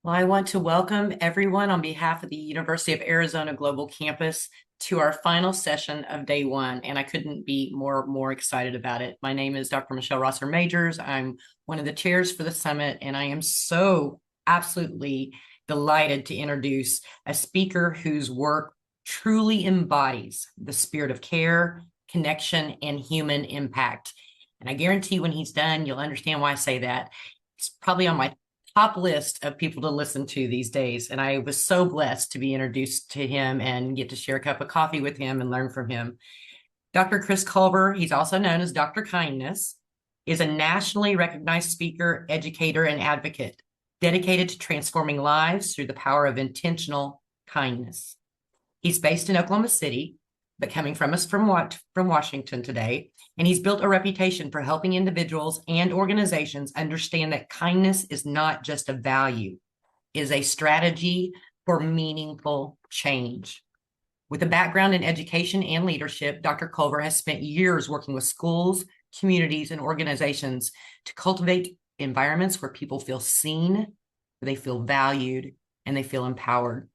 Well, I want to welcome everyone on behalf of the University of Arizona Global Campus to our final session of day one, and I couldn't be more excited about it. My name is Dr. Michelle Rosser Majors. I'm one of the chairs for the summit, and I am so absolutely delighted to introduce a speaker whose work truly embodies the spirit of care, connection, and human impact. And I guarantee when he's done, you'll understand why I say that. He's probably on my top list of people to listen to these days. And I was so blessed to be introduced to him and get to share a cup of coffee with him and learn from him. Dr. Chris Culver, he's also known as Dr. Kindness, is a nationally recognized speaker, educator, and advocate dedicated to transforming lives through the power of intentional kindness. He's based in Oklahoma City, but coming from us from Washington today. And he's built a reputation for helping individuals and organizations understand that kindness is not just a value, it is a strategy for meaningful change. With a background in education and leadership, Dr. Culver has spent years working with schools, communities, and organizations to cultivate environments where people feel seen, where they feel valued, and they feel empowered.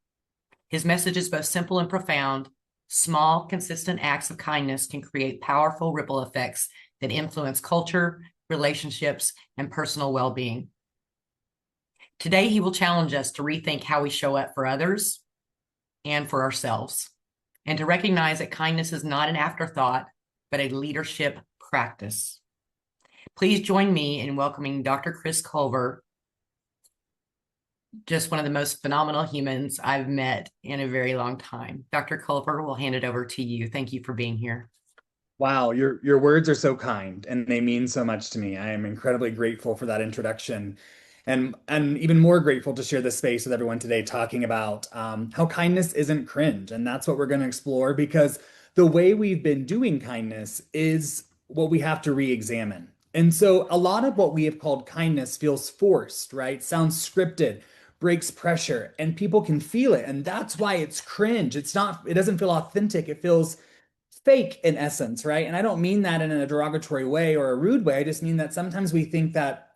His message is both simple and profound. Small, consistent acts of kindness can create powerful ripple effects that influence culture, relationships, and personal well-being. Today, he will challenge us to rethink how we show up for others and for ourselves, and to recognize that kindness is not an afterthought, but a leadership practice. Please join me in welcoming Dr. Chris Culver, just one of the most phenomenal humans I've met in a very long time. Dr. Culver, we'll hand it over to you. Thank you for being here. Wow, your words are so kind and they mean so much to me. I am incredibly grateful for that introduction and even more grateful to share this space with everyone today talking about how kindness isn't cringe. And that's what we're going to explore because the way we've been doing kindness is what we have to re-examine. And so a lot of what we have called kindness feels forced, right? Sounds scripted, breaks pressure, and people can feel it. And that's why it's cringe. It doesn't feel authentic. It feels fake in essence, right? And I don't mean that in a derogatory way or a rude way. I just mean that sometimes we think that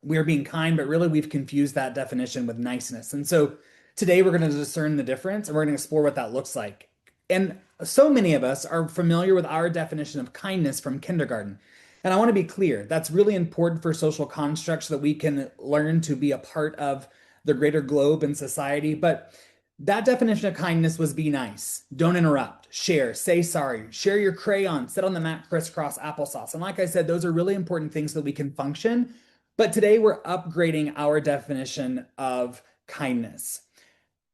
we're being kind, but really we've confused that definition with niceness. And so today we're going to discern the difference and we're going to explore what that looks like. And so many of us are familiar with our definition of kindness from kindergarten. And I want to be clear, that's really important for social constructs so that we can learn to be a part of the greater globe and society. But that definition of kindness was be nice, don't interrupt, share, say sorry, share your crayon, sit on the mat, crisscross applesauce. And like I said, those are really important things so that we can function. But today we're upgrading our definition of kindness.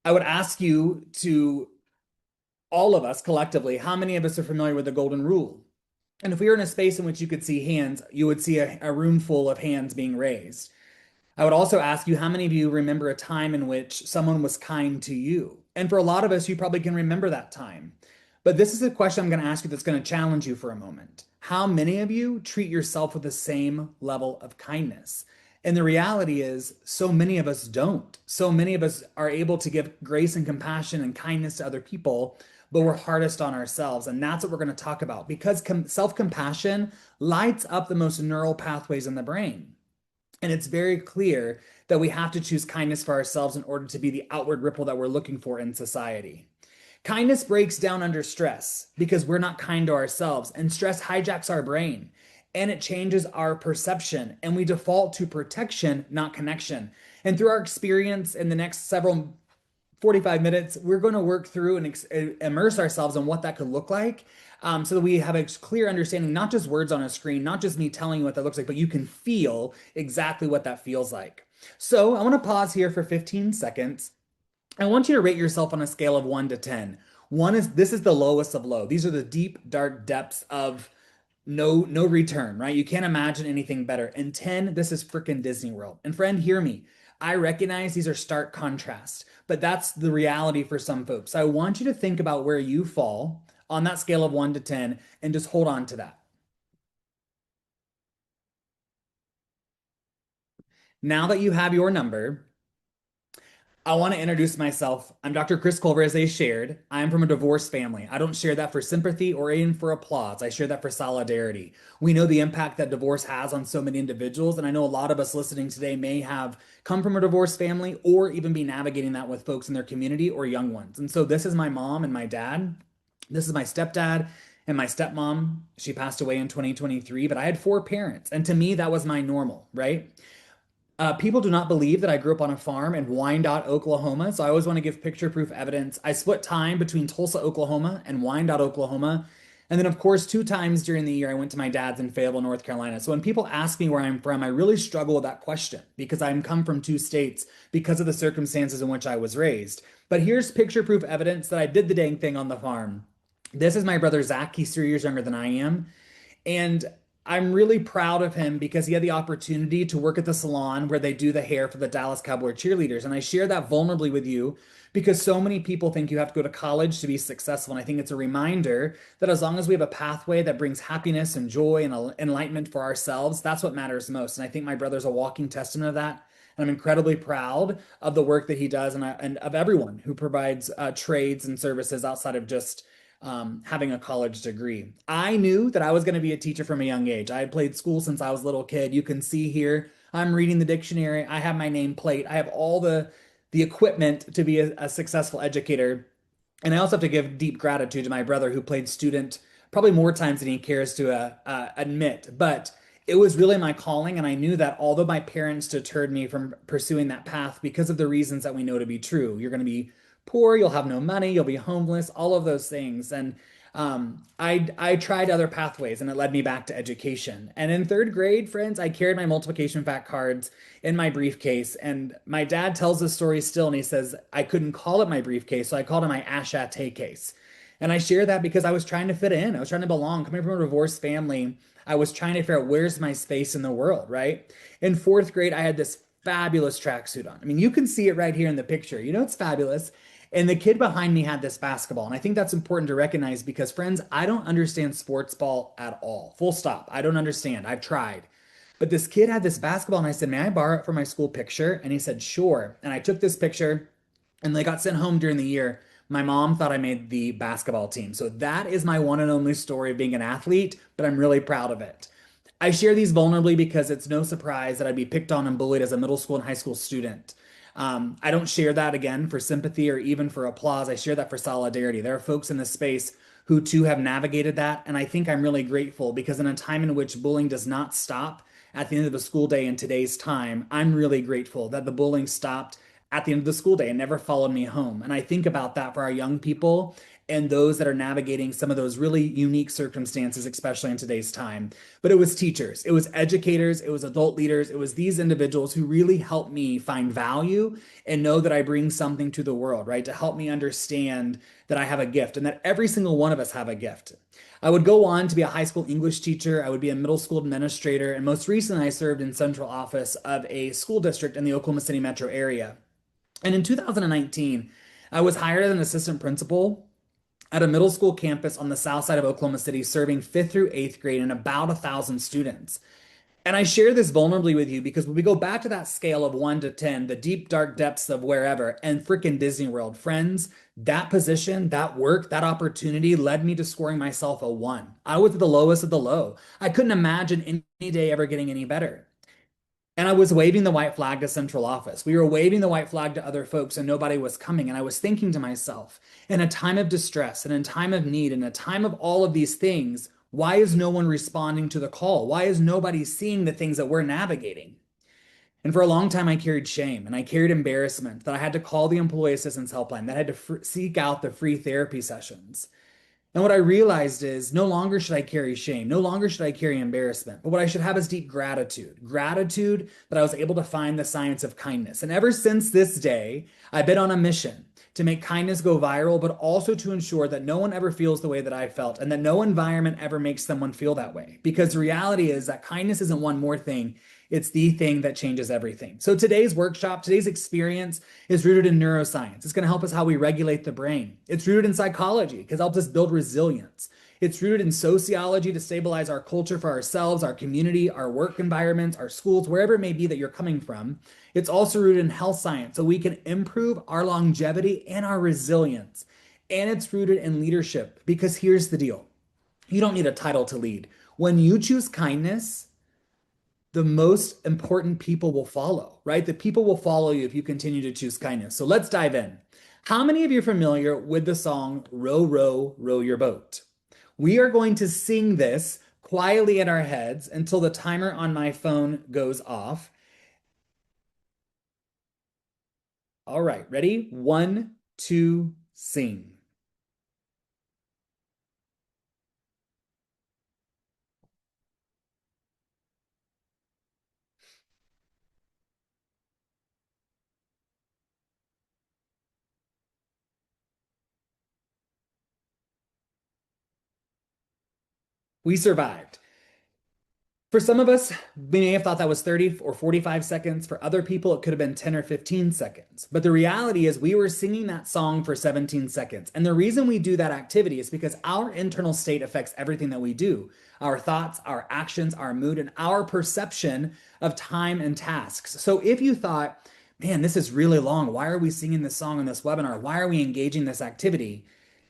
I would ask you to, all of us collectively, how many of us are familiar with the golden rule? And if we were in a space in which you could see hands, you would see a room full of hands being raised. I would also ask you how many of you remember a time in which someone was kind to you? And for a lot of us, you probably can remember that time. But this is a question I'm going to ask you that's going to challenge you for a moment. How many of you treat yourself with the same level of kindness? And the reality is, so many of us don't. So many of us are able to give grace and compassion and kindness to other people, but we're hardest on ourselves. And that's what we're going to talk about because self-compassion lights up the most neural pathways in the brain. And it's very clear that we have to choose kindness for ourselves in order to be the outward ripple that we're looking for in society. Kindness breaks down under stress because we're not kind to ourselves, and stress hijacks our brain and it changes our perception, and we default to protection, not connection. And through our experience in the next several 45 minutes, we're going to work through and immerse ourselves in what that could look like so that we have a clear understanding, not just words on a screen, not just me telling you what that looks like, but you can feel exactly what that feels like. So I want to pause here for 15 seconds. I want you to rate yourself on a scale of 1 to 10. This is the lowest of low. These are the deep, dark depths of no return, right? You can't imagine anything better. And 10, this is freaking Disney World. And friend, hear me. I recognize these are stark contrasts, but that's the reality for some folks. So I want you to think about where you fall on that scale of 1 to 10 and just hold on to that. Now that you have your number, I want to introduce myself. I'm Dr. Chris Culver, as they shared. I'm from a divorced family. I don't share that for sympathy or even for applause. I share that for solidarity. We know the impact that divorce has on so many individuals, and I know a lot of us listening today may have come from a divorced family or even be navigating that with folks in their community or young ones. And so this is my mom and my dad. This is my stepdad and my stepmom. She passed away in 2023, but I had four parents, and to me, that was my normal, right? People do not believe that I grew up on a farm in Wyandotte, Oklahoma. So I always want to give picture proof evidence. I split time between Tulsa, Oklahoma and Wyandotte, Oklahoma. And then, of course, two times during the year, I went to my dad's in Fayetteville, North Carolina. So when people ask me where I'm from, I really struggle with that question because I'm come from two states because of the circumstances in which I was raised. But here's picture proof evidence that I did the dang thing on the farm. This is my brother, Zach. He's 3 years younger than I am. And I'm really proud of him because he had the opportunity to work at the salon where they do the hair for the Dallas Cowboy cheerleaders. And I share that vulnerably with you because so many people think you have to go to college to be successful. And I think it's a reminder that as long as we have a pathway that brings happiness and joy and enlightenment for ourselves, that's what matters most. And I think my brother's a walking testament of that. And I'm incredibly proud of the work that he does and of everyone who provides trades and services outside of just having a college degree. I knew that I was going to be a teacher from a young age. I had played school since I was a little kid. You can see here, I'm reading the dictionary. I have my nameplate. I have all the equipment to be a successful educator. And I also have to give deep gratitude to my brother who played student probably more times than he cares to admit. But it was really my calling. And I knew that although my parents deterred me from pursuing that path because of the reasons that we know to be true, you're going to be poor, you'll have no money, you'll be homeless, all of those things. And I tried other pathways and it led me back to education. And in third grade, friends, I carried my multiplication fact cards in my briefcase. And my dad tells this story still, and he says, I couldn't call it my briefcase, so I called it my Ashate case. And I share that because I was trying to fit in. I was trying to belong. Coming from a divorced family, I was trying to figure out where's my space in the world, right? In fourth grade, I had this fabulous tracksuit on. I mean, you can see it right here in the picture. You know, it's fabulous. And the kid behind me had this basketball. And I think that's important to recognize because, friends, I don't understand sports ball at all. Full stop. I don't understand. I've tried. But this kid had this basketball, and I said, may I borrow it for my school picture? And he said, sure. And I took this picture, and they got sent home during the year. My mom thought I made the basketball team. So that is my one and only story of being an athlete, but I'm really proud of it. I share these vulnerably because it's no surprise that I'd be picked on and bullied as a middle school and high school student. I don't share that again for sympathy or even for applause. I share that for solidarity. There are folks in this space who too have navigated that. And I think I'm really grateful because in a time in which bullying does not stop at the end of the school day in today's time, I'm really grateful that the bullying stopped at the end of the school day and never followed me home. And I think about that for our young people and those that are navigating some of those really unique circumstances, especially in today's time. But it was teachers, it was educators, it was adult leaders, it was these individuals who really helped me find value and know that I bring something to the world, right? To help me understand that I have a gift and that every single one of us have a gift. I would go on to be a high school English teacher. I would be a middle school administrator. And most recently, I served in central office of a school district in the Oklahoma City metro area. And in 2019, I was hired as an assistant principal at a middle school campus on the south side of Oklahoma City, serving fifth through eighth grade and about 1,000 students. And I share this vulnerably with you because when we go back to that scale of 1 to 10, the deep, dark depths of wherever, and freaking Disney World, friends, that position, that work, that opportunity led me to scoring myself a 1. I was at the lowest of the low. I couldn't imagine any day ever getting any better. And I was waving the white flag to central office. We were waving the white flag to other folks and nobody was coming. And I was thinking to myself, in a time of distress and in time of need, in a time of all of these things, why is no one responding to the call? Why is nobody seeing the things that we're navigating? And for a long time, I carried shame and I carried embarrassment that I had to call the employee assistance helpline, that I had to seek out the free therapy sessions. And what I realized is no longer should I carry shame, no longer should I carry embarrassment, but what I should have is deep gratitude. Gratitude that I was able to find the science of kindness. And ever since this day, I've been on a mission to make kindness go viral, but also to ensure that no one ever feels the way that I felt and that no environment ever makes someone feel that way. Because the reality is that kindness isn't one more thing. It's the thing that changes everything. So today's workshop, today's experience is rooted in neuroscience. It's going to help us how we regulate the brain. It's rooted in psychology because it helps us build resilience. It's rooted in sociology to stabilize our culture for ourselves, our community, our work environments, our schools, wherever it may be that you're coming from. It's also rooted in health science so we can improve our longevity and our resilience. And it's rooted in leadership because here's the deal. You don't need a title to lead. When you choose kindness, the most important people will follow, right? The people will follow you if you continue to choose kindness. So let's dive in. How many of you are familiar with the song Row, Row, Row Your Boat? We are going to sing this quietly in our heads until the timer on my phone goes off. All right, ready? One, two, sing. We survived. For some of us, we may have thought that was 30 or 45 seconds. For other people, it could have been 10 or 15 seconds. But the reality is, we were singing that song for 17 seconds. And the reason we do that activity is because our internal state affects everything that we do: our thoughts, our actions, our mood, and our perception of time and tasks. So if you thought, man, this is really long, why are we singing this song in this webinar? Why are we engaging this activity?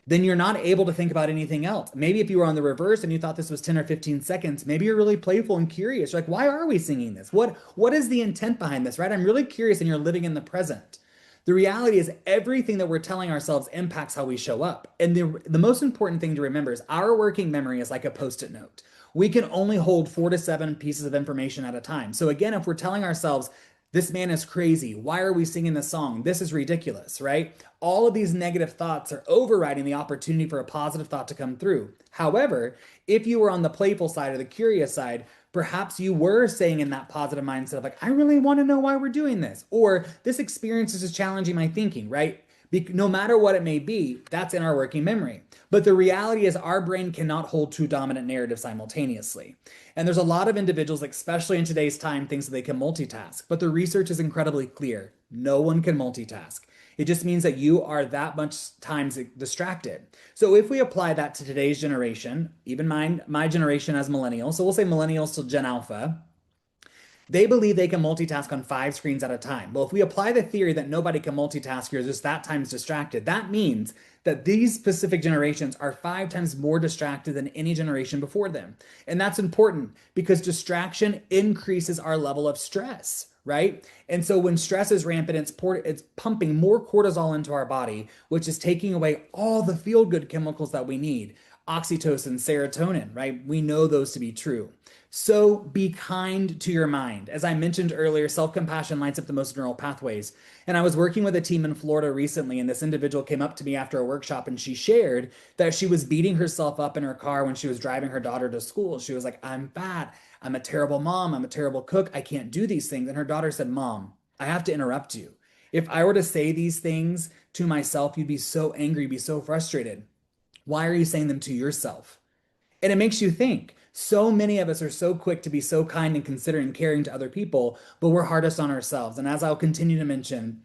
Then you're not able to think about anything else. Maybe if you were on the reverse and you thought this was 10 or 15 seconds, maybe you're really playful and curious. You're like, why are we singing this? What is the intent behind this, right? I'm really curious, and you're living in the present. The reality is everything that we're telling ourselves impacts how we show up. And the most important thing to remember is our working memory is like a post-it note. We can only hold 4 to 7 pieces of information at a time. So again, if we're telling ourselves, this man is crazy, why are we singing this song? This is ridiculous, right? All of these negative thoughts are overriding the opportunity for a positive thought to come through. However, if you were on the playful side or the curious side, perhaps you were saying in that positive mindset of like, I really want to know why we're doing this, or this experience is just challenging my thinking, right? No matter what it may be, that's in our working memory. But the reality is our brain cannot hold two dominant narratives simultaneously. And there's a lot of individuals, especially in today's time, thinks that they can multitask. But the research is incredibly clear. No one can multitask. It just means that you are that much times distracted. So if we apply that to today's generation, even my generation as millennials, so we'll say millennials to Gen Alpha, they believe they can multitask on 5 screens at a time. Well, if we apply the theory that nobody can multitask, you're just that times distracted, that means that these specific generations are 5 times more distracted than any generation before them. And that's important because distraction increases our level of stress, right? And so when stress is rampant, it's pumping more cortisol into our body, which is taking away all the feel-good chemicals that we need. Oxytocin, serotonin, right? We know those to be true. So be kind to your mind. As I mentioned earlier, self-compassion lights up the most neural pathways. And I was working with a team in Florida recently, and this individual came up to me after a workshop and she shared that she was beating herself up in her car when she was driving her daughter to school. She was like, I'm fat. I'm a terrible mom. I'm a terrible cook. I can't do these things. And her daughter said, Mom, I have to interrupt you. If I were to say these things to myself, you'd be so angry, be so frustrated. Why are you saying them to yourself? And it makes you think. So many of us are so quick to be so kind and considerate and caring to other people, but we're hardest on ourselves. And as I'll continue to mention,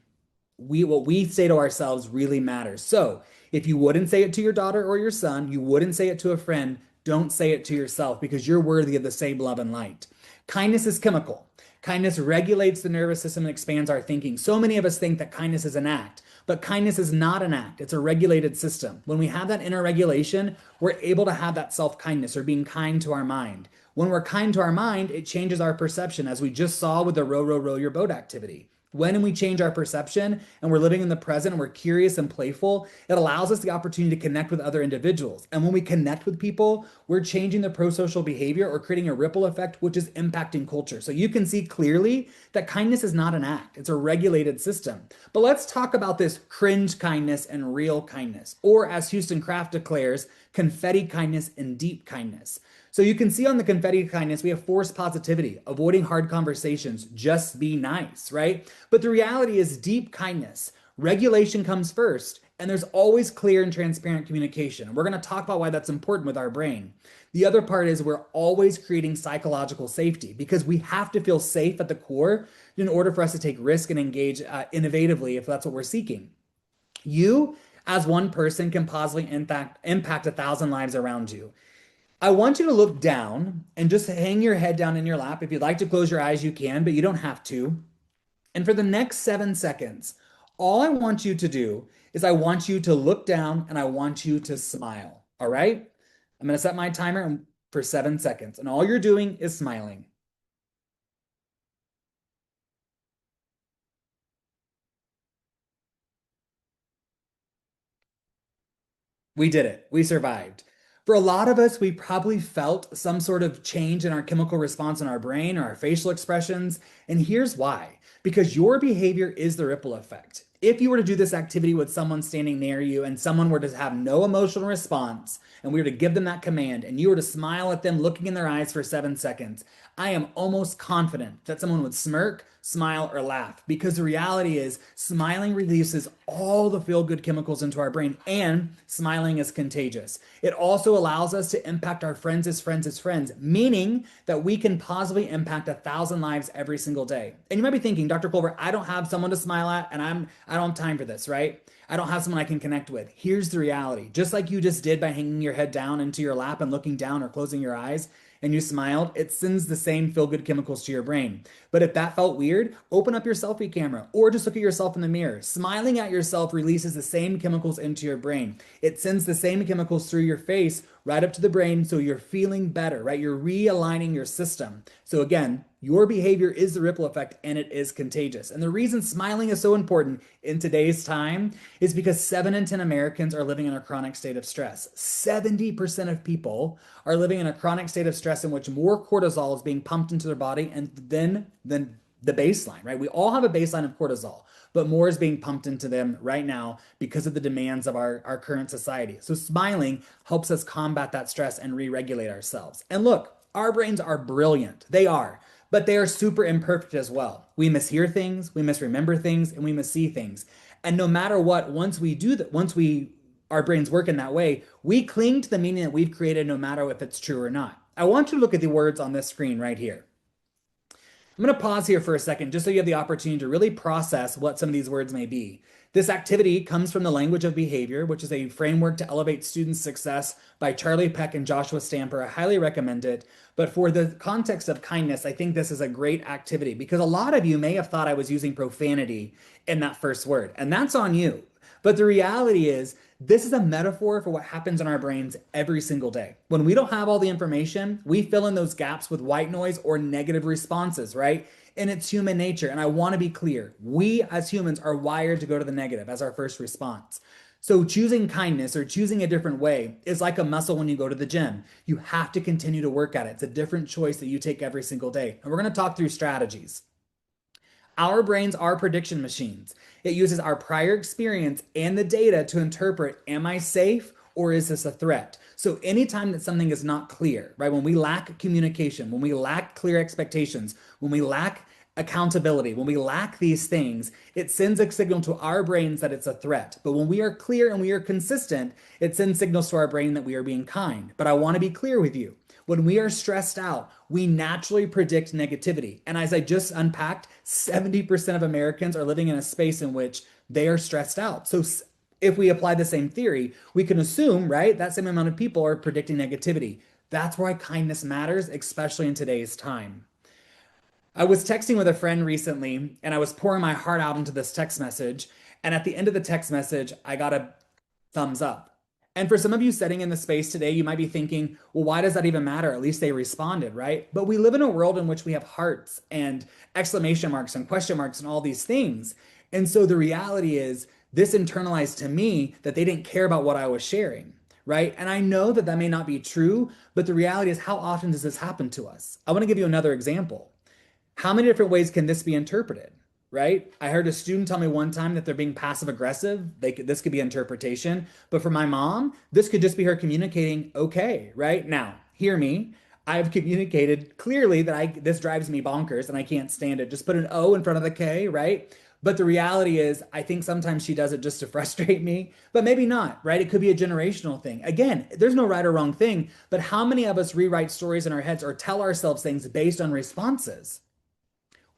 what we say to ourselves really matters. So if you wouldn't say it to your daughter or your son, you wouldn't say it to a friend, don't say it to yourself because you're worthy of the same love and light. Kindness is chemical. Kindness regulates the nervous system and expands our thinking. So many of us think that kindness is an act, but kindness is not an act. It's a regulated system. When we have that inner regulation, we're able to have that self-kindness or being kind to our mind. When we're kind to our mind, it changes our perception, as we just saw with the row, row, row your boat activity. When we change our perception and we're living in the present and we're curious and playful, it allows us the opportunity to connect with other individuals. And when we connect with people, we're changing the pro-social behavior or creating a ripple effect, which is impacting culture. So you can see clearly that kindness is not an act. It's a regulated system. But let's talk about this cringe kindness and real kindness, or as Houston Kraft declares, confetti kindness and deep kindness. So you can see on the confetti kindness, we have forced positivity, avoiding hard conversations, just be nice, right? But the reality is deep kindness. Regulation comes first, and there's always clear and transparent communication. We're going to talk about why that's important with our brain. The other part is we're always creating psychological safety because we have to feel safe at the core in order for us to take risk and engage innovatively if that's what we're seeking. You as one person can positively impact 1,000 lives around you. I want you to look down and just hang your head down in your lap. If you'd like to close your eyes, you can, but you don't have to. And for the next 7 seconds, all I want you to do is I want you to look down and I want you to smile. All right? I'm going to set my timer for 7 seconds. And all you're doing is smiling. We did it. We survived. For a lot of us, we probably felt some sort of change in our chemical response in our brain or our facial expressions. And here's why: because your behavior is the ripple effect. If you were to do this activity with someone standing near you and someone were to have no emotional response, and we were to give them that command and you were to smile at them looking in their eyes for 7 seconds, I am almost confident that someone would smirk, smile, or laugh, because the reality is smiling releases all the feel good chemicals into our brain, and smiling is contagious. It also allows us to impact our friends as friends as friends, meaning that we can positively impact 1,000 lives every single day. And you might be thinking, Dr. Culver, I don't have someone to smile at, and I don't have time for this, right? I don't have someone I can connect with. Here's the reality: just like you just did by hanging your head down into your lap and looking down or closing your eyes, and you smiled, it sends the same feel good chemicals to your brain. But if that felt weird, open up your selfie camera or just look at yourself in the mirror. Smiling at yourself releases the same chemicals into your brain. It sends the same chemicals through your face right up to the brain, so you're feeling better, right? You're realigning your system. So again, your behavior is the ripple effect, and it is contagious. And the reason smiling is so important in today's time is because 7 in 10 Americans are living in a chronic state of stress. 70% of people are living in a chronic state of stress in which more cortisol is being pumped into their body and then the baseline, right? We all have a baseline of cortisol, but more is being pumped into them right now because of the demands of our current society. So smiling helps us combat that stress and re-regulate ourselves. And look, our brains are brilliant. They are, but they are super imperfect as well. We mishear things, we misremember things, and we missee things. And no matter what, once we do that, our brains work in that way, we cling to the meaning that we've created no matter if it's true or not. I want you to look at the words on this screen right here. I'm going to pause here for a second just so you have the opportunity to really process what some of these words may be. This activity comes from the language of behavior, which is a framework to elevate student success by Charlie Peck and Joshua Stamper. I highly recommend it. But for the context of kindness, I think this is a great activity because a lot of you may have thought I was using profanity in that first word, and that's on you. But the reality is, this is a metaphor for what happens in our brains every single day. When we don't have all the information, we fill in those gaps with white noise or negative responses, right? And it's human nature. And I want to be clear: we as humans are wired to go to the negative as our first response. So choosing kindness or choosing a different way is like a muscle when you go to the gym. You have to continue to work at it. It's a different choice that you take every single day. And we're going to talk through strategies. Our brains are prediction machines. It uses our prior experience and the data to interpret, am I safe or is this a threat? So anytime that something is not clear, right? When we lack communication, when we lack clear expectations, when we lack accountability, when we lack these things, it sends a signal to our brains that it's a threat. But when we are clear and we are consistent, it sends signals to our brain that we are being kind. But I want to be clear with you: when we are stressed out, we naturally predict negativity. And as I just unpacked, 70% of Americans are living in a space in which they are stressed out. So if we apply the same theory, we can assume, right, that same amount of people are predicting negativity. That's why kindness matters, especially in today's time. I was texting with a friend recently and I was pouring my heart out into this text message. And at the end of the text message, I got a thumbs up. And for some of you sitting in the space today, you might be thinking, well, why does that even matter? At least they responded, right? But we live in a world in which we have hearts and exclamation marks and question marks and all these things. And so the reality is, this internalized to me that they didn't care about what I was sharing, right? And I know that that may not be true, but the reality is, how often does this happen to us? I want to give you another example. How many different ways can this be interpreted? Right? I heard a student tell me one time that they're being passive aggressive. This could be interpretation. But for my mom, this could just be her communicating okay, right? Now, hear me. I've communicated clearly that this drives me bonkers and I can't stand it. Just put an O in front of the K, right? But the reality is, I think sometimes she does it just to frustrate me, but maybe not, right? It could be a generational thing. Again, there's no right or wrong thing, but how many of us rewrite stories in our heads or tell ourselves things based on responses?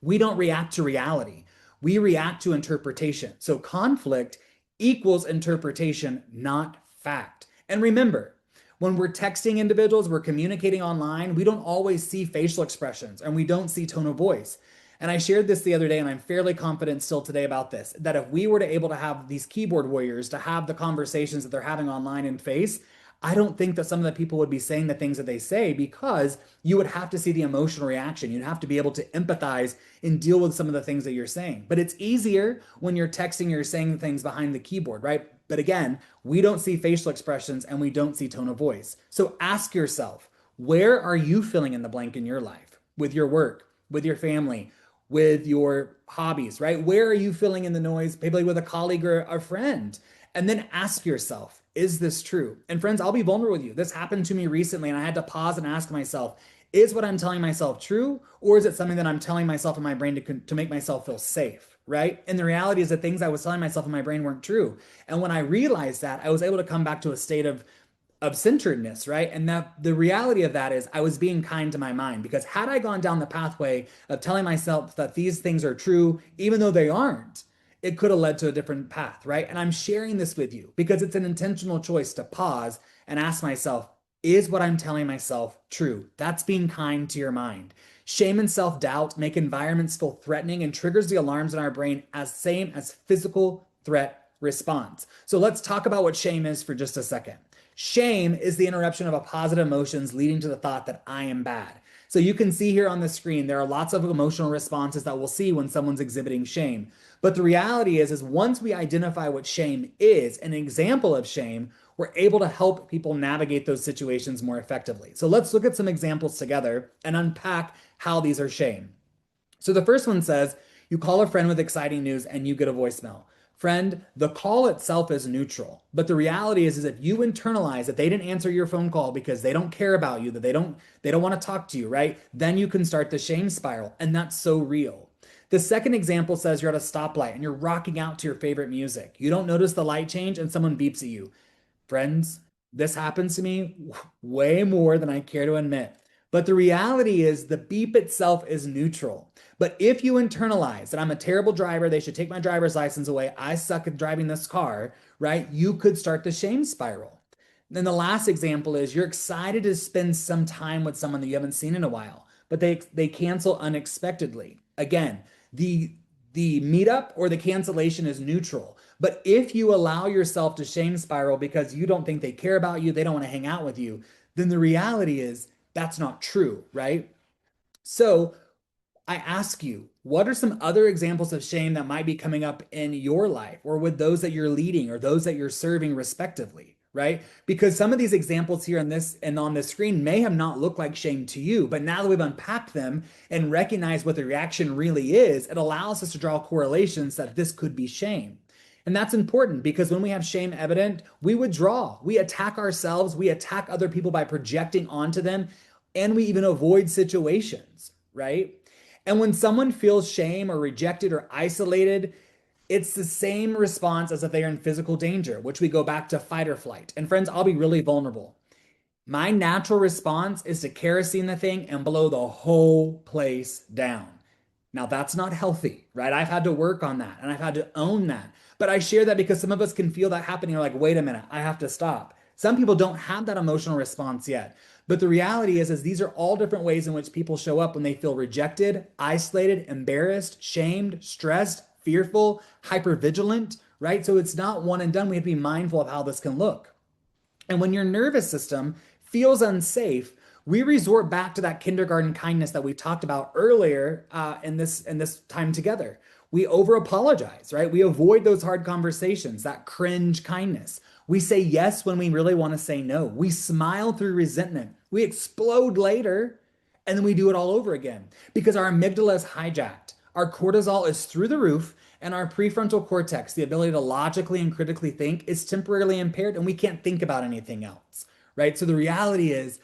We don't react to reality. We react to interpretation. So conflict equals interpretation, not fact. And remember, when we're texting individuals, we're communicating online, we don't always see facial expressions and we don't see tone of voice. And I shared this the other day, and I'm fairly confident still today about this, that if we were to able to have these keyboard warriors to have the conversations that they're having online in face, I don't think that some of the people would be saying the things that they say because you would have to see the emotional reaction. You'd have to be able to empathize and deal with some of the things that you're saying. But it's easier when you're texting, you're saying things behind the keyboard, right? But again, we don't see facial expressions and we don't see tone of voice. So ask yourself, where are you filling in the blank in your life? With your work, with your family, with your hobbies, right? Where are you filling in the noise, maybe with a colleague or a friend? And then ask yourself, is this true? And friends, I'll be vulnerable with you. This happened to me recently, and I had to pause and ask myself, is what I'm telling myself true? Or is it something that I'm telling myself in my brain to make myself feel safe, right? And the reality is that things I was telling myself in my brain weren't true. And when I realized that, I was able to come back to a state of centeredness, right? And that the reality of that is I was being kind to my mind, because had I gone down the pathway of telling myself that these things are true, even though they aren't, it could have led to a different path, right? And I'm sharing this with you because it's an intentional choice to pause and ask myself, is what I'm telling myself true? That's being kind to your mind. Shame and self-doubt make environments feel threatening and triggers the alarms in our brain as same as physical threat response. So let's talk about what shame is for just a second. Shame is the interruption of a positive emotions leading to the thought that I am bad. So you can see here on the screen, there are lots of emotional responses that we'll see when someone's exhibiting shame. But the reality is once we identify what shame is, an example of shame, we're able to help people navigate those situations more effectively. So let's look at some examples together and unpack how these are shame. So the first one says, you call a friend with exciting news and you get a voicemail. Friend, the call itself is neutral, but the reality is if you internalize that they didn't answer your phone call because they don't care about you, that they don't want to talk to you, right? Then you can start the shame spiral, and that's so real. The second example says you're at a stoplight and you're rocking out to your favorite music. You don't notice the light change and someone beeps at you. Friends, this happens to me way more than I care to admit. But the reality is the beep itself is neutral. But if you internalize that I'm a terrible driver, they should take my driver's license away, I suck at driving this car, right? You could start the shame spiral. Then the last example is you're excited to spend some time with someone that you haven't seen in a while, but they cancel unexpectedly. Again, the meetup or the cancellation is neutral. But if you allow yourself to shame spiral because you don't think they care about you, they don't want to hang out with you, then the reality is that's not true, right? So I ask you, what are some other examples of shame that might be coming up in your life or with those that you're leading or those that you're serving respectively, right? Because some of these examples here on this and on this screen may have not looked like shame to you, but now that we've unpacked them and recognized what the reaction really is, it allows us to draw correlations that this could be shame. And that's important because when we have shame evident, we withdraw, we attack ourselves, we attack other people by projecting onto them, and we even avoid situations, right? And when someone feels shame or rejected or isolated, it's the same response as if they are in physical danger, which we go back to fight or flight. And friends, I'll be really vulnerable. My natural response is to kerosene the thing and blow the whole place down. Now, that's not healthy, right? I've had to work on that and I've had to own that. But I share that because some of us can feel that happening. You're like, wait a minute, I have to stop. Some people don't have that emotional response yet. But the reality is these are all different ways in which people show up when they feel rejected, isolated, embarrassed, shamed, stressed, fearful, hypervigilant, right? So it's not one and done. We have to be mindful of how this can look. And when your nervous system feels unsafe, we resort back to that kindergarten kindness that we talked about earlier in this time together. We over apologize, right? We avoid those hard conversations, that cringe kindness. We say yes when we really want to say no. We smile through resentment. We explode later, and then we do it all over again because our amygdala is hijacked. Our cortisol is through the roof, and our prefrontal cortex, the ability to logically and critically think, is temporarily impaired, and we can't think about anything else, right? So the reality is,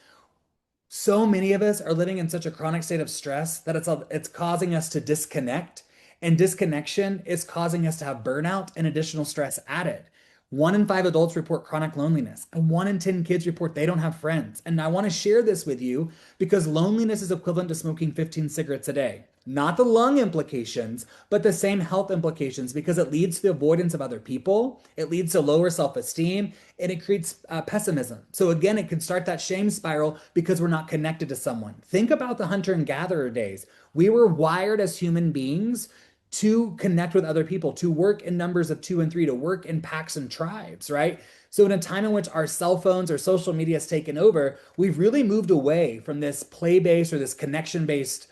so many of us are living in such a chronic state of stress that it's causing us to disconnect, and disconnection is causing us to have burnout and additional stress added. 1 in 5 adults report chronic loneliness, and 1 in 10 kids report they don't have friends. And I want to share this with you because loneliness is equivalent to smoking 15 cigarettes a day. not the lung implications, but the same health implications because it leads to the avoidance of other people. It leads to lower self-esteem and it creates pessimism. So again, it can start that shame spiral because we're not connected to someone. Think about the hunter and gatherer days. We were wired as human beings to connect with other people, to work in numbers of two and three, to work in packs and tribes, right? So in a time in which our cell phones or social media has taken over, we've really moved away from this play-based or this connection-based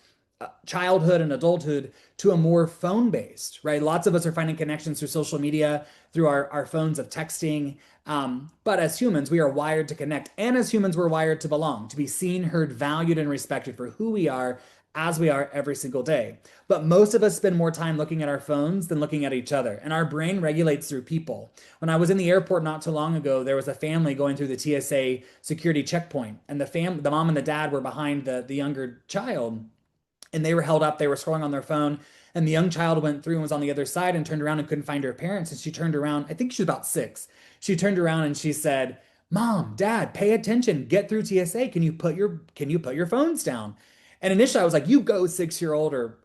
childhood and adulthood to a more phone-based, right? Lots of us are finding connections through social media, through our phones of texting. But as humans, we are wired to connect. And as humans, we're wired to belong, to be seen, heard, valued, and respected for who we are as we are every single day. But most of us spend more time looking at our phones than looking at each other. And our brain regulates through people. When I was in the airport not too long ago, there was a family going through the TSA security checkpoint, and the mom and the dad were behind the younger child, and they were held up. They were scrolling on their phone, and the young child went through and was on the other side and turned around and couldn't find her parents. And she turned around. I think she was about 6. She turned around and she said, "Mom, Dad, pay attention. Get through TSA. Can you put your phones down?" And initially I was like, "You go 6-year old or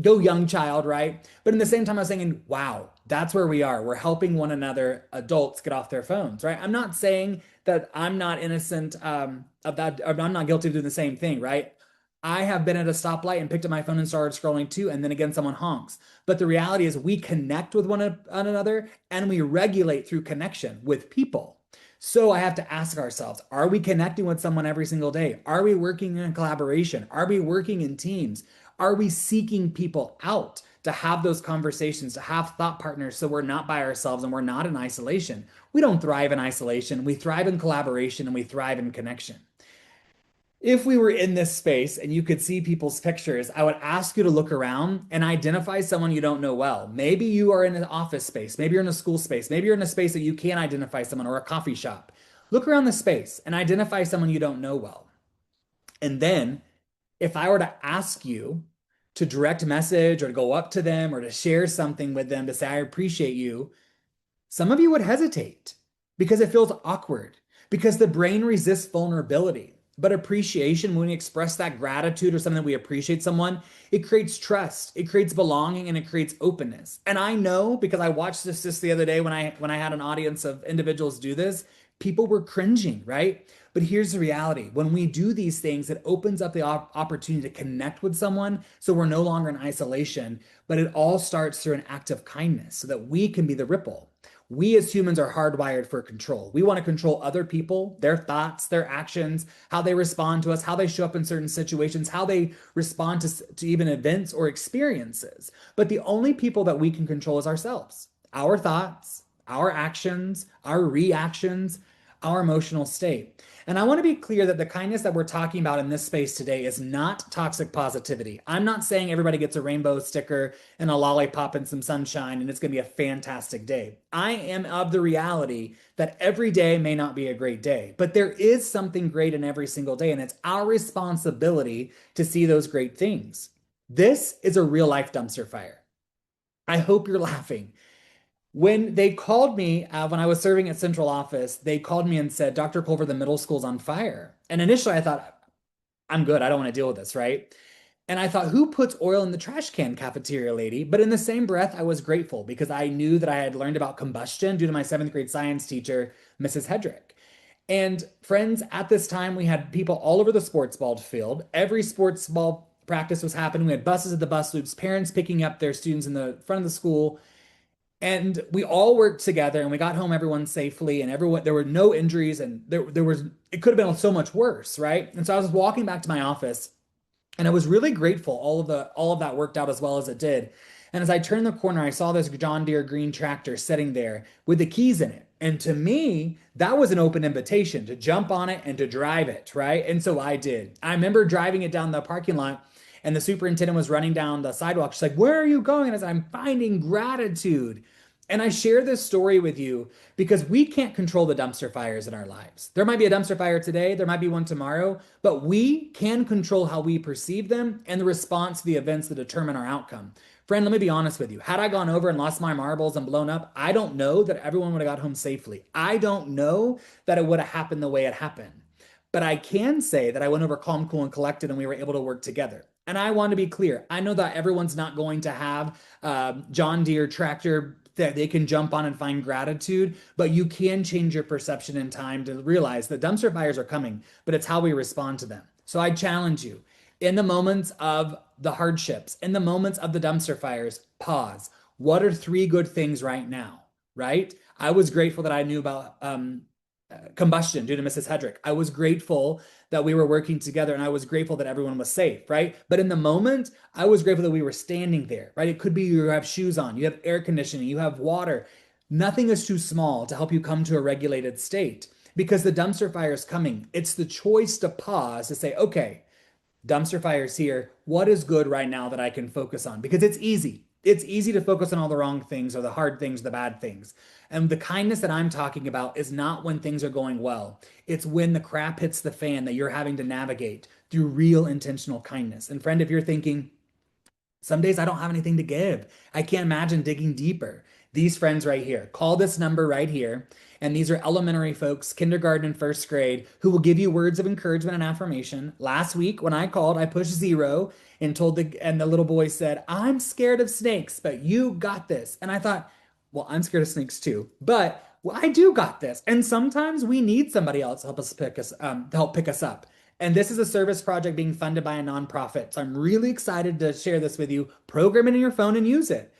go young child," right? But in the same time, I was thinking, wow, that's where we are. We're helping one another, adults, get off their phones, right? I'm not saying that I'm not innocent of that. I'm not guilty of doing the same thing, right? I have been at a stoplight and picked up my phone and started scrolling too, and then again, someone honks. But the reality is, we connect with one another and we regulate through connection with people. So I have to ask ourselves, are we connecting with someone every single day? Are we working in collaboration? Are we working in teams? Are we seeking people out to have those conversations, to have thought partners so we're not by ourselves and we're not in isolation? We don't thrive in isolation. We thrive in collaboration and we thrive in connection. If we were in this space and you could see people's pictures, I would ask you to look around and identify someone you don't know well. Maybe you are in an office space, maybe you're in a school space, maybe you're in a space that you can identify someone or a coffee shop. Look around the space and identify someone you don't know well. And then, if I were to ask you to direct message or to go up to them or to share something with them to say, "I appreciate you," some of you would hesitate because it feels awkward, because the brain resists vulnerability. But appreciation, when we express that gratitude or something that we appreciate someone, it creates trust, it creates belonging, and it creates openness. And I know because I watched this just the other day when I had an audience of individuals do this, people were cringing, right? But here's the reality. When we do these things, it opens up the opportunity to connect with someone so we're no longer in isolation, but it all starts through an act of kindness so that we can be the ripple. We as humans are hardwired for control. We want to control other people, their thoughts, their actions, how they respond to us, how they show up in certain situations, how they respond to even events or experiences. But the only people that we can control is ourselves, our thoughts, our actions, our reactions, our emotional state. And I want to be clear that the kindness that we're talking about in this space today is not toxic positivity. I'm not saying everybody gets a rainbow sticker and a lollipop and some sunshine and it's going to be a fantastic day. I am of the reality that every day may not be a great day, but there is something great in every single day, and it's our responsibility to see those great things. This is a real life dumpster fire. I hope you're laughing. When they called me, when I was serving at central office, they called me and said, "Dr. Culver, the middle school's on fire." And initially I thought, I'm good. I don't want to deal with this, right? And I thought, who puts oil in the trash can, cafeteria lady? But in the same breath, I was grateful because I knew that I had learned about combustion due to my 7th grade science teacher, Mrs. Hedrick. And friends, at this time, we had people all over the sports ball field. Every sports ball practice was happening. We had buses at the bus loops, parents picking up their students in the front of the school. And we all worked together and we got home everyone safely, and everyone, there were no injuries, and there was, it could have been so much worse, right? And so I was walking back to my office and I was really grateful all of that worked out as well as it did. And as I turned the corner, I saw this John Deere green tractor sitting there with the keys in it. And to me, that was an open invitation to jump on it and to drive it, right? And so I did. I remember driving it down the parking lot, and the superintendent was running down the sidewalk. She's like, "Where are you going?" And I said, "I'm finding gratitude." And I share this story with you because we can't control the dumpster fires in our lives. There might be a dumpster fire today, there might be one tomorrow, but we can control how we perceive them and the response to the events that determine our outcome. Friend, let me be honest with you. Had I gone over and lost my marbles and blown up, I don't know that everyone would have got home safely. I don't know that it would have happened the way it happened. But I can say that I went over calm, cool, and collected, and we were able to work together. And I want to be clear. I know that everyone's not going to have John Deere tractor that they can jump on and find gratitude, but you can change your perception in time to realize that dumpster fires are coming, but it's how we respond to them. So I challenge you in the moments of the hardships, in the moments of the dumpster fires, pause. What are three good things right now? Right? I was grateful that I knew about combustion due to Mrs. Hedrick. I was grateful that we were working together and I was grateful that everyone was safe, right? But in the moment, I was grateful that we were standing there, right? It could be you have shoes on, you have air conditioning, you have water. Nothing is too small to help you come to a regulated state because the dumpster fire is coming. It's the choice to pause to say, okay, dumpster fires here. What is good right now that I can focus on? Because it's easy. It's easy to focus on all the wrong things or the hard things, the bad things. And the kindness that I'm talking about is not when things are going well. It's when the crap hits the fan that you're having to navigate through real intentional kindness. And friend, if you're thinking, some days I don't have anything to give. I can't imagine digging deeper. These friends right here, call this number right here. And these are elementary folks, kindergarten and first grade, who will give you words of encouragement and affirmation. Last week, when I called, I pushed zero and the little boy said, I'm scared of snakes, but you got this. And I thought, well, I'm scared of snakes too, but well, I do got this. And sometimes we need somebody else to help pick us up. And this is a service project being funded by a nonprofit. So I'm really excited to share this with you. Program it in your phone and use it.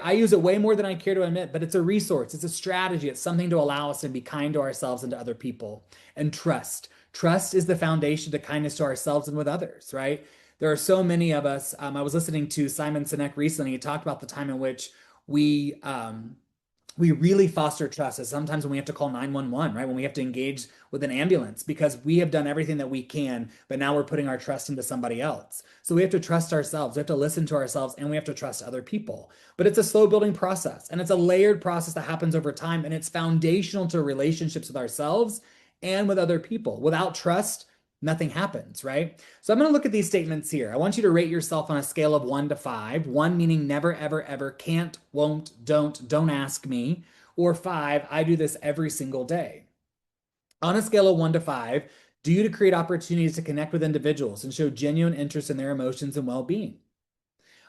I use it way more than I care to admit, but it's a resource. It's a strategy. It's something to allow us to be kind to ourselves and to other people. And trust. Trust is the foundation to kindness to ourselves and with others, right? There are so many of us. I was listening to Simon Sinek recently. He talked about the time in which we we really foster trust is sometimes when we have to call 911, right? When we have to engage with an ambulance because we have done everything that we can, but now we're putting our trust into somebody else. So we have to trust ourselves, we have to listen to ourselves, and we have to trust other people. But it's a slow building process and it's a layered process that happens over time, and it's foundational to relationships with ourselves and with other people. Without trust, nothing happens, right? So I'm going to look at these statements here. I want you to rate yourself on a scale of 1 to 5. 1 meaning never, ever, ever, can't, won't, don't ask me. Or 5, I do this every single day. On a scale of 1 to 5, do you to create opportunities to connect with individuals and show genuine interest in their emotions and well-being?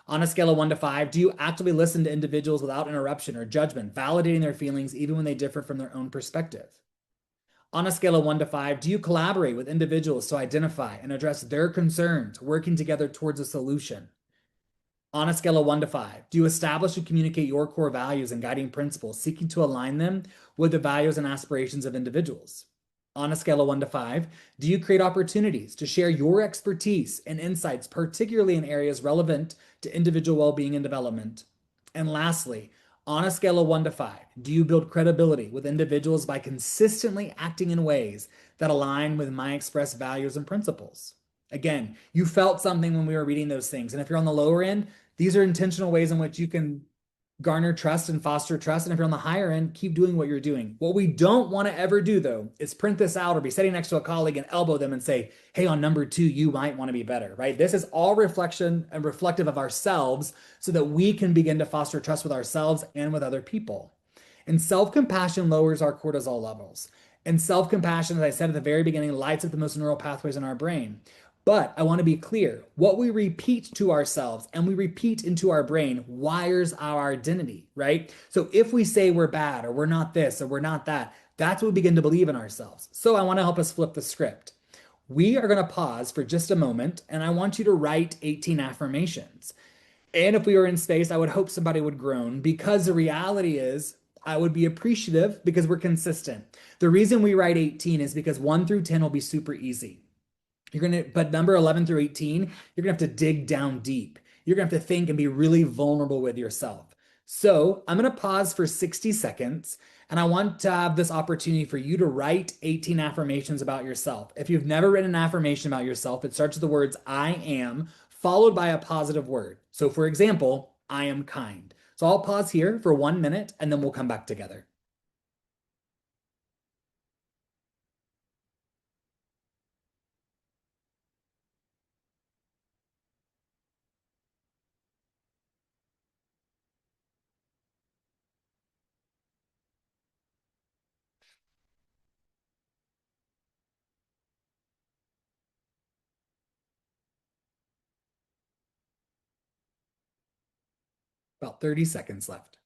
On a scale of 1 to 5, do you actively listen to individuals without interruption or judgment, validating their feelings even when they differ from their own perspective? On a scale of 1 to 5, do you collaborate with individuals to identify and address their concerns, working together towards a solution? On a scale of 1 to 5, do you establish and communicate your core values and guiding principles, seeking to align them with the values and aspirations of individuals? On a scale of 1 to 5, do you create opportunities to share your expertise and insights, particularly in areas relevant to individual well-being and development? And lastly, on a scale of 1 to 5, do you build credibility with individuals by consistently acting in ways that align with my expressed values and principles? Again, you felt something when we were reading those things. And if you're on the lower end, these are intentional ways in which you can garner trust and foster trust. And if you're on the higher end, keep doing what you're doing. What we don't want to ever do, though, is print this out or be sitting next to a colleague and elbow them and say, hey, on number 2, you might want to be better, right? This is all reflection and reflective of ourselves so that we can begin to foster trust with ourselves and with other people. And self-compassion lowers our cortisol levels. And self-compassion, as I said at the very beginning, lights up the most neural pathways in our brain. But I want to be clear, what we repeat to ourselves and we repeat into our brain wires our identity, right? So if we say we're bad or we're not this or we're not that, that's what we begin to believe in ourselves. So I want to help us flip the script. We are going to pause for just a moment and I want you to write 18 affirmations. And if we were in space, I would hope somebody would groan because the reality is I would be appreciative because we're consistent. The reason we write 18 is because 1 through 10 will be super easy. But number 11 through 18, you're gonna have to dig down deep. You're gonna have to think and be really vulnerable with yourself. So I'm gonna pause for 60 seconds and I want to have this opportunity for you to write 18 affirmations about yourself. If you've never written an affirmation about yourself, it starts with the words I am, followed by a positive word. So for example, I am kind. So I'll pause here for 1 minute and then we'll come back together. About 30 seconds left.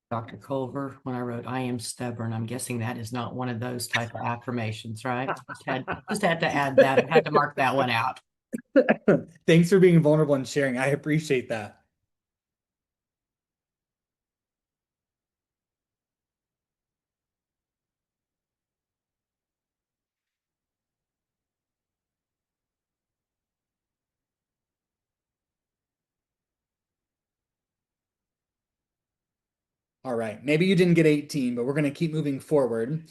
Dr. Culver, when I wrote I am stubborn, I'm guessing that is not one of those type of affirmations, right? Just had to add that. I had to mark that one out. Thanks for being vulnerable and sharing. I appreciate that. All right. Maybe you didn't get 18, but we're going to keep moving forward.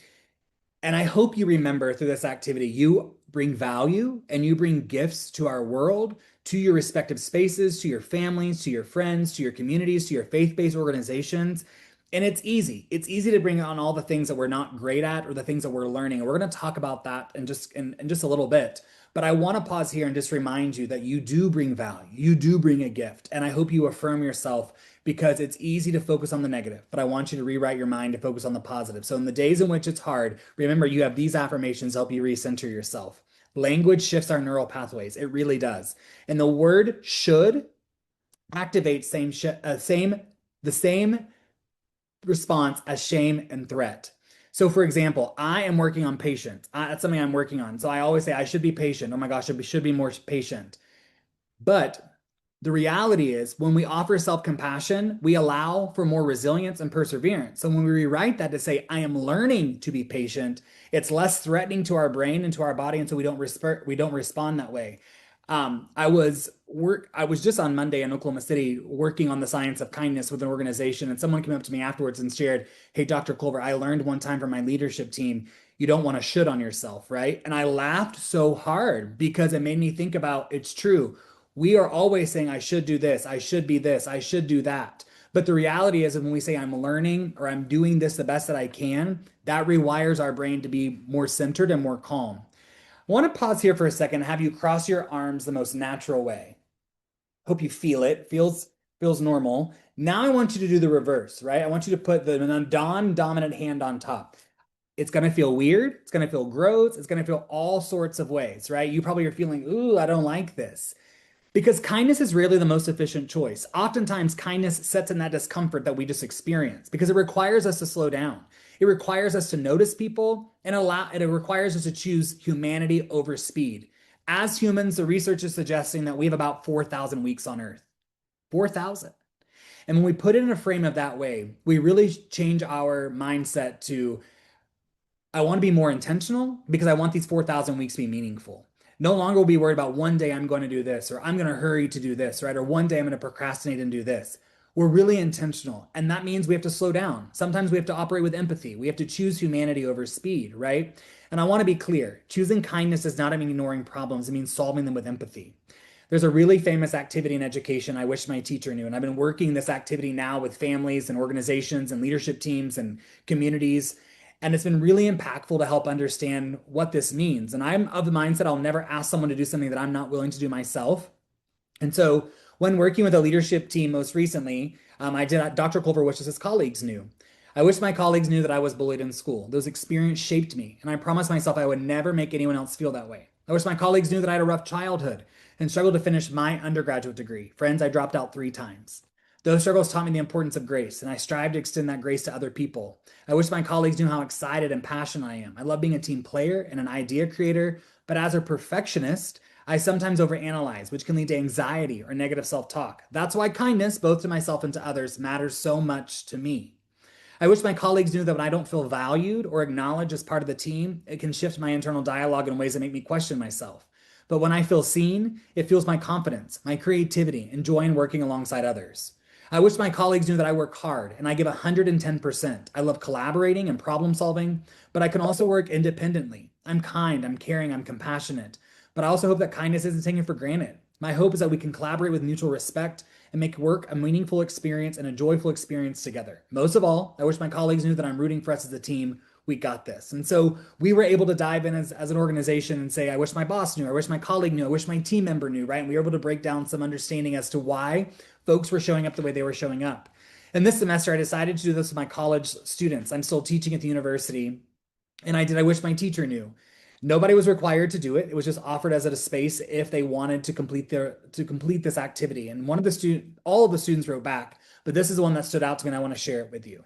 And I hope you remember through this activity, you bring value and you bring gifts to our world, to your respective spaces, to your families, to your friends, to your communities, to your faith-based organizations. And it's easy. It's easy to bring on all the things that we're not great at or the things that we're learning. And we're going to talk about that in just a little bit. But I want to pause here and just remind you that you do bring value. You do bring a gift. And I hope you affirm yourself because it's easy to focus on the negative, but I want you to rewrite your mind to focus on the positive. So in the days in which it's hard, remember you have these affirmations to help you recenter yourself. Language shifts our neural pathways. It really does. And the word should activate the same response as shame and threat. So for example, I am working on patience. That's something I'm working on. So I always say I should be patient. Oh my gosh, I should be more patient. But the reality is, when we offer self compassion, we allow for more resilience and perseverance. So when we rewrite that to say, I am learning to be patient, it's less threatening to our brain and to our body. And so we don't respond that way. I was just on Monday in Oklahoma City working on the science of kindness with an organization, and someone came up to me afterwards and shared, "Hey, Dr. Culver, I learned one time from my leadership team, you don't want to should on yourself, right?" And I laughed so hard because it made me think about it's true. We are always saying, I should do this, I should be this, I should do that. But the reality is, when we say I'm learning or I'm doing this the best that I can, that rewires our brain to be more centered and more calm. I want to pause here for a second and have you cross your arms the most natural way. Hope you feel it. Feels normal. Now I want you to do the reverse, right? I want you to put the non-dominant hand on top. It's going to feel weird. It's going to feel gross. It's going to feel all sorts of ways, right? You probably are feeling, ooh, I don't like this. Because kindness is rarely the most efficient choice. Oftentimes, kindness sets in that discomfort that we just experience because it requires us to slow down. It requires us to notice people and it requires us to choose humanity over speed. As humans, the research is suggesting that we have about 4,000 weeks on Earth. 4,000. And when we put it in a frame of that way, we really change our mindset to I want to be more intentional because I want these 4,000 weeks to be meaningful. No longer will be worried about one day I'm going to do this or I'm going to hurry to do this, right? Or one day I'm going to procrastinate and do this. We're really intentional. And that means we have to slow down. Sometimes we have to operate with empathy. We have to choose humanity over speed, right? And I want to be clear, choosing kindness does not mean ignoring problems. It means solving them with empathy. There's a really famous activity in education I wish my teacher knew. And I've been working this activity now with families and organizations and leadership teams and communities. And it's been really impactful to help understand what this means. And I'm of the mindset I'll never ask someone to do something that I'm not willing to do myself. And so when working with a leadership team most recently, I did Dr. Culver wishes his colleagues knew. I wish my colleagues knew that I was bullied in school. Those experiences shaped me, and I promised myself I would never make anyone else feel that way. I wish my colleagues knew that I had a rough childhood and struggled to finish my undergraduate degree. Friends, I dropped out 3 times. Those struggles taught me the importance of grace, and I strive to extend that grace to other people. I wish my colleagues knew how excited and passionate I am. I love being a team player and an idea creator, but as a perfectionist, I sometimes overanalyze, which can lead to anxiety or negative self talk. That's why kindness, both to myself and to others, matters so much to me. I wish my colleagues knew that when I don't feel valued or acknowledged as part of the team, it can shift my internal dialogue in ways that make me question myself. But when I feel seen, it fuels my confidence, my creativity, and joy in working alongside others. I wish my colleagues knew that I work hard and I give 110%. I love collaborating and problem solving, but I can also work independently. I'm kind, I'm caring, I'm compassionate. But I also hope that kindness isn't taken for granted. My hope is that we can collaborate with mutual respect and make work a meaningful experience and a joyful experience together. Most of all, I wish my colleagues knew that I'm rooting for us as a team. We got this. And so we were able to dive in as an organization and say, I wish my boss knew, I wish my colleague knew, I wish my team member knew, right? And we were able to break down some understanding as to why folks were showing up the way they were showing up. And this semester, I decided to do this with my college students. I'm still teaching at the university. And I wish my teacher knew. Nobody was required to do it. It was just offered as a space if they wanted to complete this activity. And all of the students wrote back, but this is the one that stood out to me and I want to share it with you.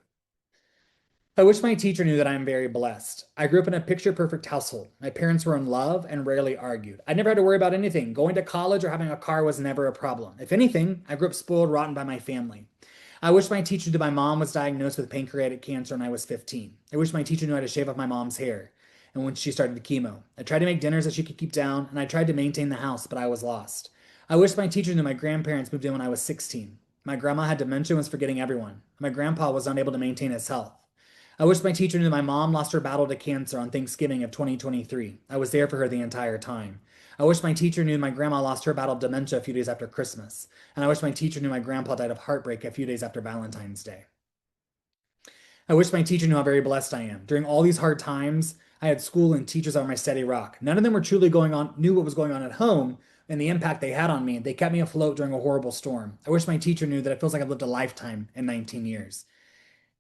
I wish my teacher knew that I am very blessed. I grew up in a picture perfect household. My parents were in love and rarely argued. I never had to worry about anything. Going to college or having a car was never a problem. If anything, I grew up spoiled rotten by my family. I wish my teacher knew my mom was diagnosed with pancreatic cancer when I was 15. I wish my teacher knew how to shave off my mom's hair and when she started the chemo. I tried to make dinners that she could keep down, and I tried to maintain the house, but I was lost. I wish my teacher knew my grandparents moved in when I was 16. My grandma had dementia and was forgetting everyone. My grandpa was unable to maintain his health. I wish my teacher knew my mom lost her battle to cancer on Thanksgiving of 2023. I was there for her the entire time. I wish my teacher knew my grandma lost her battle of dementia a few days after Christmas. And I wish my teacher knew my grandpa died of heartbreak a few days after Valentine's Day. I wish my teacher knew how very blessed I am. During all these hard times, I had school and teachers on my steady rock. None of them were truly knew what was going on at home and the impact they had on me. They kept me afloat during a horrible storm. I wish my teacher knew that it feels like I've lived a lifetime in 19 years.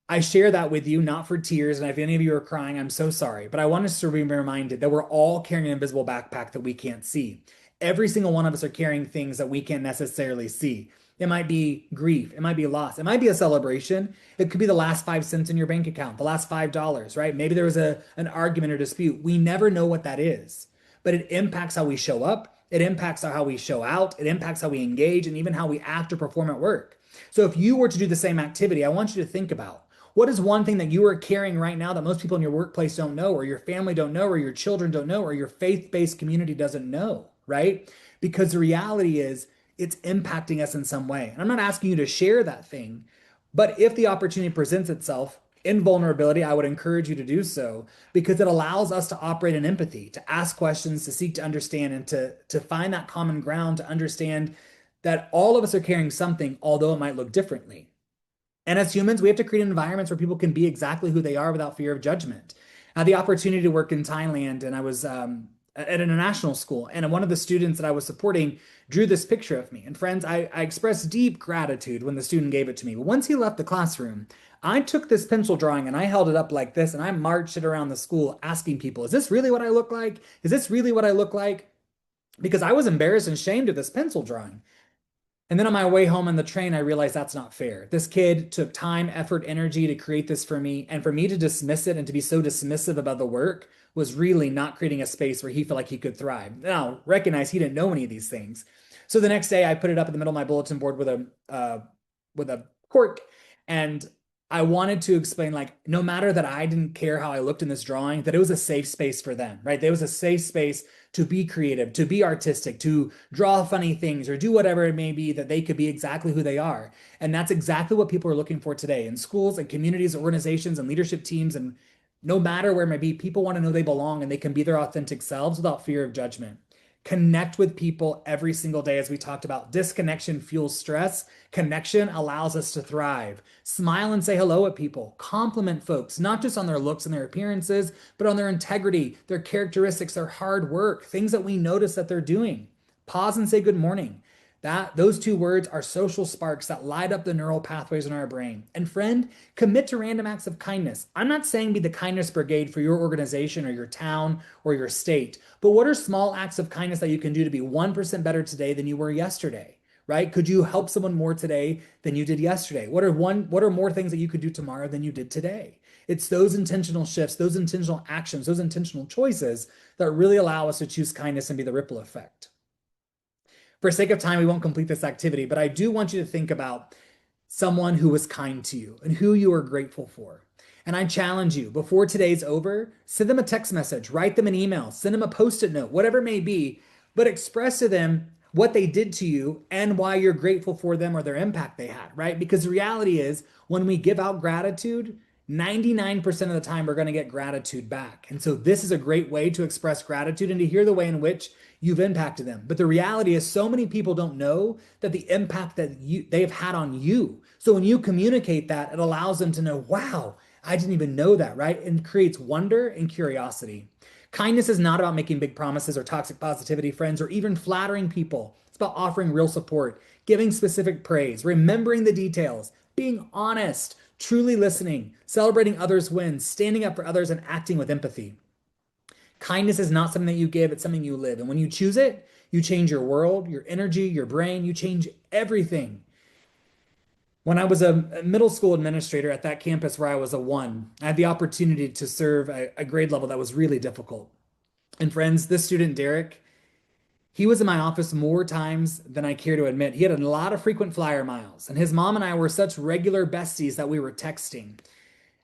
I share that with you, not for tears. And if any of you are crying, I'm so sorry. But I want us to be reminded that we're all carrying an invisible backpack that we can't see. Every single one of us are carrying things that we can't necessarily see. It might be grief. It might be loss. It might be a celebration. It could be the last 5 cents in your bank account, the last $5, right? Maybe there was an argument or dispute. We never know what that is, but it impacts how we show up. It impacts how we show out. It impacts how we engage and even how we act or perform at work. So if you were to do the same activity, I want you to think about what is one thing that you are carrying right now that most people in your workplace don't know, or your family don't know, or your children don't know, or your faith-based community doesn't know, right? Because the reality is it's impacting us in some way. And I'm not asking you to share that thing, but if the opportunity presents itself in vulnerability, I would encourage you to do so because it allows us to operate in empathy, to ask questions, to seek to understand, and to find that common ground, to understand that all of us are carrying something, although it might look differently. And as humans, we have to create environments where people can be exactly who they are without fear of judgment. I had the opportunity to work in Thailand, and I was at an international school, and one of the students that I was supporting drew this picture of me. And friends, I expressed deep gratitude when the student gave it to me. But once he left the classroom, I took this pencil drawing and I held it up like this, and I marched it around the school asking people, is this really what I look like? Is this really what I look like? Because I was embarrassed and ashamed of this pencil drawing. And then on my way home on the train, I realized that's not fair. This kid took time, effort, energy to create this for me. And for me to dismiss it and to be so dismissive about the work was really not creating a space where he felt like he could thrive. Now, recognize he didn't know any of these things. So the next day I put it up in the middle of my bulletin board with a cork. And I wanted to explain, like, no matter that I didn't care how I looked in this drawing, that it was a safe space for them, right? There was a safe space to be creative, to be artistic, to draw funny things or do whatever it may be, that they could be exactly who they are. And that's exactly what people are looking for today in schools and communities, organizations and leadership teams. And no matter where it may be, people want to know they belong and they can be their authentic selves without fear of judgment. Connect with people every single day. As we talked about, disconnection fuels stress. Connection allows us to thrive. Smile and say hello at people. Compliment folks, not just on their looks and their appearances, but on their integrity, their characteristics, their hard work, things that we notice that they're doing. Pause and say good morning. Those two words are social sparks that light up the neural pathways in our brain. And friend, commit to random acts of kindness. I'm not saying be the kindness brigade for your organization or your town or your state, but what are small acts of kindness that you can do to be 1% better today than you were yesterday? Right? Could you help someone more today than you did yesterday? What are more things that you could do tomorrow than you did today? It's those intentional shifts, those intentional actions, those intentional choices that really allow us to choose kindness and be the ripple effect. For sake of time, we won't complete this activity, but I do want you to think about someone who was kind to you and who you are grateful for. And I challenge you, before today's over, send them a text message, write them an email, send them a post-it note, whatever it may be, but express to them what they did to you and why you're grateful for them or their impact they had, right? Because the reality is, when we give out gratitude, 99% of the time we're going to get gratitude back. And so this is a great way to express gratitude and to hear the way in which you've impacted them. But the reality is, so many people don't know that the impact that they've had on you. So when you communicate that, it allows them to know, wow, I didn't even know that, right? And creates wonder and curiosity. Kindness is not about making big promises or toxic positivity, friends, or even flattering people. It's about offering real support, giving specific praise, remembering the details, being honest, truly listening, celebrating others' wins, standing up for others, and acting with empathy. Kindness is not something that you give, it's something you live. And when you choose it, you change your world, your energy, your brain, you change everything. When I was a middle school administrator at that campus where I was a one, I had the opportunity to serve a grade level that was really difficult. And friends, this student, Derek, he was in my office more times than I care to admit. He had a lot of frequent flyer miles, and his mom and I were such regular besties that we were texting.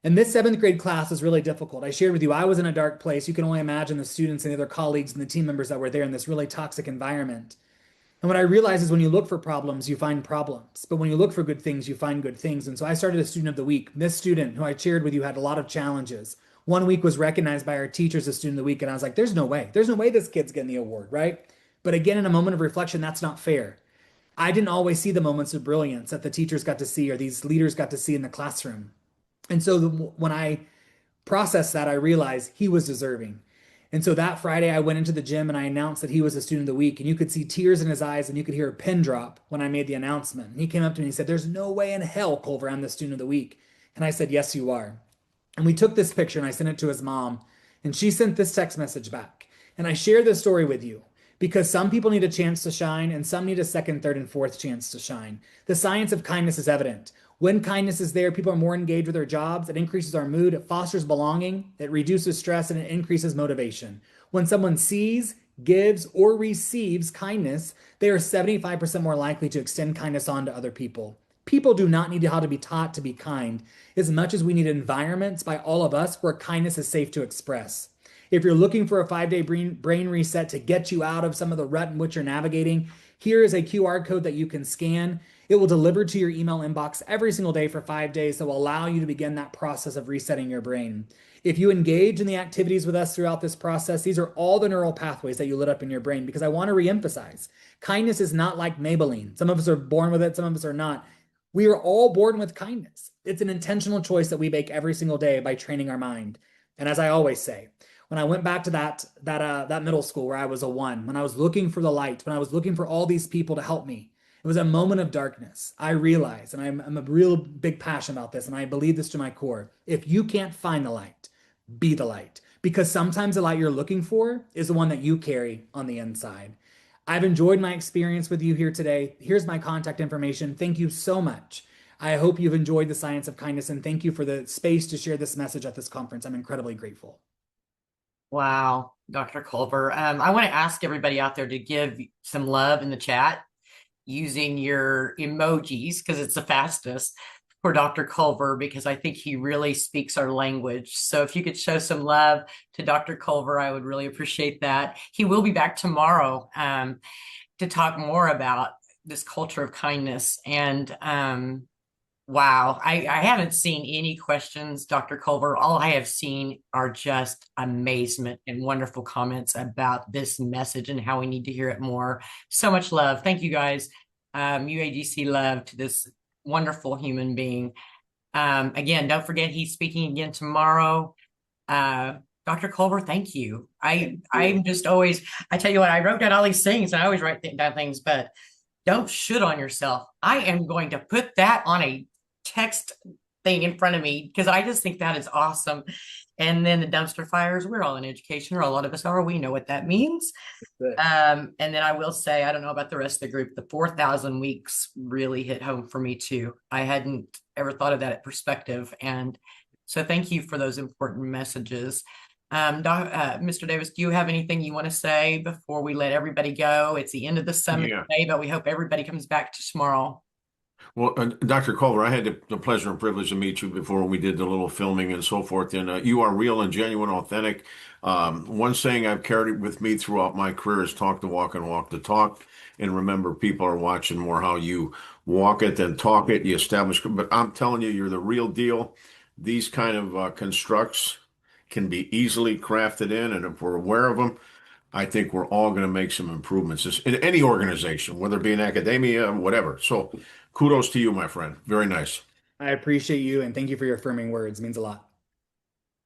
And this seventh grade class was really difficult. I shared with you, I was in a dark place. You can only imagine the students and the other colleagues and the team members that were there in this really toxic environment. And what I realized is when you look for problems, you find problems. But when you look for good things, you find good things. And so I started a student of the week. This student, who I shared with you, had a lot of challenges. One week was recognized by our teachers as student of the week. And I was like, there's no way. There's no way this kid's getting the award, right? But again, in a moment of reflection, that's not fair. I didn't always see the moments of brilliance that the teachers got to see or these leaders got to see in the classroom. And so when I processed that, I realized he was deserving. And so that Friday, I went into the gym and I announced that he was a student of the week. And you could see tears in his eyes and you could hear a pin drop when I made the announcement. And he came up to me and he said, "There's no way in hell, Culver, I'm the student of the week." And I said, "Yes, you are." And we took this picture and I sent it to his mom. And she sent this text message back. And I share this story with you because some people need a chance to shine and some need a second, third, and fourth chance to shine. The science of kindness is evident. When kindness is there, people are more engaged with their jobs. It increases our mood. It fosters belonging. It reduces stress and it increases motivation. When someone sees, gives, or receives kindness, they are 75% more likely to extend kindness on to other people. People do not need how to be taught to be kind as much as we need environments by all of us where kindness is safe to express. If you're looking for a 5-day brain reset to get you out of some of the rut in which you're navigating, here is a QR code that you can scan. It will deliver to your email inbox every single day for 5 days that will allow you to begin that process of resetting your brain. If you engage in the activities with us throughout this process, these are all the neural pathways that you lit up in your brain because I want to reemphasize kindness is not like Maybelline. Some of us are born with it, some of us are not. We are all born with kindness. It's an intentional choice that we make every single day by training our mind. And as I always say, when I went back to that middle school where I was a one, when I was looking for the light, when I was looking for all these people to help me, it was a moment of darkness. I realized, and I'm a real big passion about this, and I believe this to my core. If you can't find the light, be the light. Because sometimes the light you're looking for is the one that you carry on the inside. I've enjoyed my experience with you here today. Here's my contact information. Thank you so much. I hope you've enjoyed the science of kindness, and thank you for the space to share this message at this conference. I'm incredibly grateful. Wow, Dr. Culver. I want to ask everybody out there to give some love in the chat using your emojis because it's the fastest for Dr. Culver because I think he really speaks our language. So if you could show some love to Dr. Culver, I would really appreciate that. He will be back tomorrow to talk more about this culture of kindness. And wow, I haven't seen any questions, Dr. Culver. All I have seen are just amazement and wonderful comments about this message and how we need to hear it more. So much love. Thank you guys. UAGC love to this wonderful human being. Again, don't forget he's speaking again tomorrow. Dr. Culver, thank you. I'm just always, I tell you what, I wrote down all these things and I always write down things, but don't shoot on yourself. I am going to put that on a text thing in front of me because I just think that is awesome. And then the dumpster fires, we're all in education, or a lot of us are. We know what that means. And then I will say, I don't know about the rest of the group, the 4,000 weeks really hit home for me too. I hadn't ever thought of that at perspective. And so thank you for those important messages. Mr. Davis, do you have anything you want to say before we let everybody go? It's the end of the summit today, but we hope everybody comes back to tomorrow. Well, Dr. Culver, I had the pleasure and privilege to meet you before we did the little filming and so forth. And you are real and genuine, authentic. One saying I've carried with me throughout my career is talk the walk and walk the talk. And remember, people are watching more how you walk it than talk it. You establish, but I'm telling you, you're the real deal. These kind of constructs can be easily crafted in, and if we're aware of them, I think we're all going to make some improvements in any organization, whether it be in academia, whatever. So kudos to you, my friend. Very nice. I appreciate you and thank you for your affirming words. It means a lot.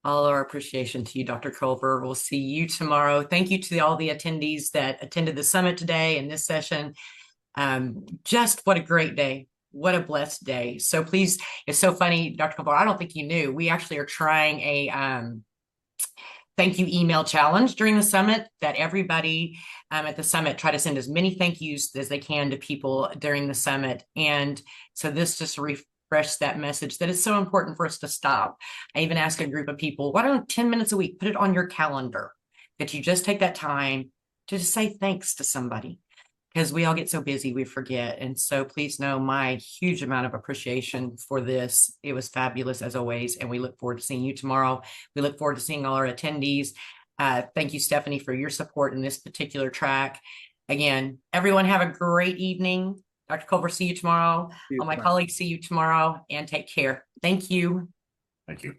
All our appreciation to you, Dr. Culver. We'll see you tomorrow. Thank you to all the attendees that attended the summit today and this session. Just what a great day. What a blessed day. So please, it's so funny, Dr. Culver, I don't think you knew, we actually are trying thank you email challenge during the summit that everybody at the summit try to send as many thank yous as they can to people during the summit. And so this just refreshed that message that it's so important for us to stop. I even asked a group of people, why don't 10 minutes a week, put it on your calendar, that you just take that time to just say thanks to somebody. Because we all get so busy, we forget. And so please know my huge amount of appreciation for this. It was fabulous as always. And we look forward to seeing you tomorrow. We look forward to seeing all our attendees. Thank you, Stephanie, for your support in this particular track. Again, everyone have a great evening. Dr. Culver, see you tomorrow. All my colleagues, see you tomorrow, and take care. Thank you. Thank you.